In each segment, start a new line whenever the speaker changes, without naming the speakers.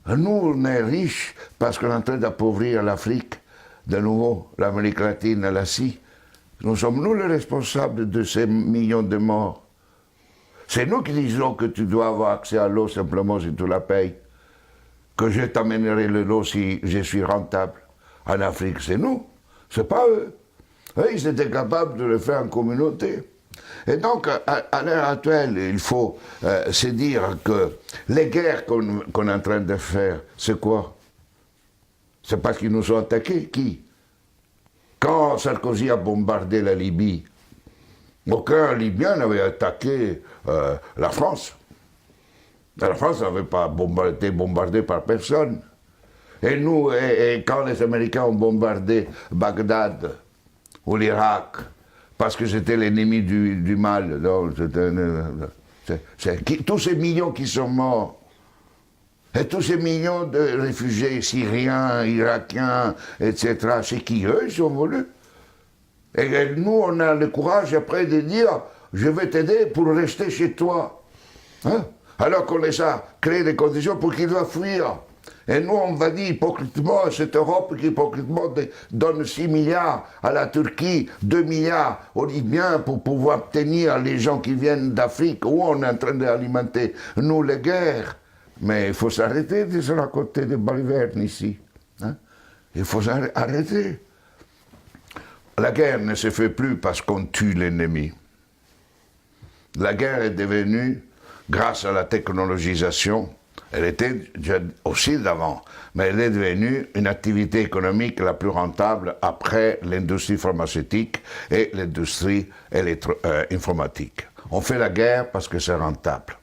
Nous, on est riches parce qu'on est en train d'appauvrir l'Afrique, de nouveau, l'Amérique latine, l'Asie. Nous sommes nous les responsables de ces millions de morts. C'est nous qui disons que tu dois avoir accès à l'eau simplement si tu la payes. Que je t'amènerai l'eau si je suis rentable. En Afrique, c'est nous, c'est pas eux. Eux, ils étaient capables de le faire en communauté. Et donc, à l'heure actuelle, il faut se dire que les guerres qu'on est en train de faire, c'est quoi? C'est parce qu'ils nous ont attaqués. Qui? Quand Sarkozy a bombardé la Libye, aucun Libyen n'avait attaqué la France. La France n'avait pas été bombardée par personne. Et nous, quand les Américains ont bombardé Bagdad ou l'Irak, parce que c'était l'ennemi du mal, tous ces millions qui sont morts, et tous ces millions de réfugiés syriens, irakiens, etc., c'est qui eux, ils sont voulus. Et nous, on a le courage après de dire, je vais t'aider pour rester chez toi. Hein? Alors qu'on les a créé des conditions pour qu'ils doivent fuir. Et nous, on va dire hypocritement à cette Europe qui hypocritement donne 6 milliards à la Turquie, 2 milliards aux Libyens pour pouvoir tenir les gens qui viennent d'Afrique, où on est en train d'alimenter, nous, les guerres. Mais il faut s'arrêter de se raconter des balivernes ici. Hein? Il faut s'arrêter. La guerre ne se fait plus parce qu'on tue l'ennemi. La guerre est devenue, grâce à la technologisation, elle était déjà aussi d'avant, mais elle est devenue une activité économique la plus rentable après l'industrie pharmaceutique et l'industrie informatique. On fait la guerre parce que c'est rentable.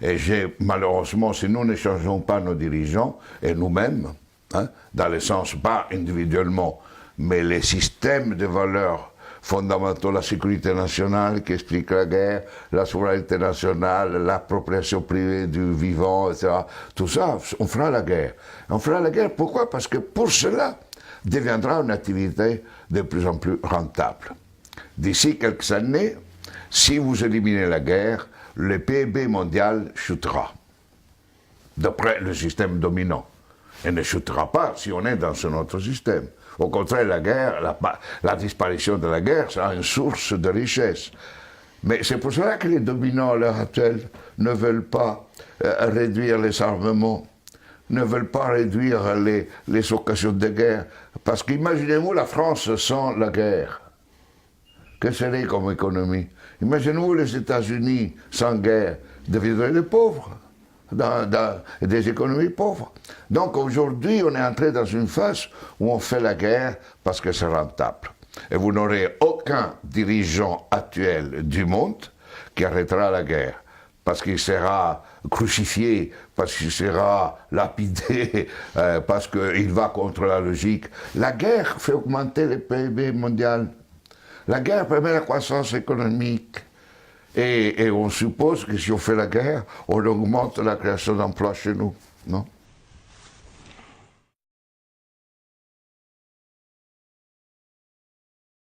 Et malheureusement, si nous ne changeons pas nos dirigeants, et nous-mêmes, hein, dans le sens, pas individuellement, mais les systèmes de valeurs fondamentaux, la sécurité nationale qui explique la guerre, la souveraineté nationale, l'appropriation privée du vivant, etc. Tout ça, on fera la guerre. On fera la guerre, pourquoi? Parce que pour cela, deviendra une activité de plus en plus rentable. D'ici quelques années, si vous éliminez la guerre, le PIB mondial chutera, d'après le système dominant. Et ne chutera pas si on est dans un autre système. Au contraire, la guerre, la disparition de la guerre sera une source de richesse. Mais c'est pour cela que les dominants à l'heure actuelle ne veulent pas réduire les armements, ne veulent pas réduire les occasions de guerre. Parce qu'imaginez-vous la France sans la guerre. Que serait comme économie? Imaginez-vous les États-Unis sans guerre, deviendraient des pauvres. Dans des économies pauvres. Donc aujourd'hui, on est entré dans une phase où on fait la guerre parce que c'est rentable. Et vous n'aurez aucun dirigeant actuel du monde qui arrêtera la guerre, parce qu'il sera crucifié, parce qu'il sera lapidé, parce qu'il va contre la logique. La guerre fait augmenter le PIB mondial. La guerre permet la croissance économique. Et on suppose que si on fait la guerre, on augmente la création d'emplois chez nous, non?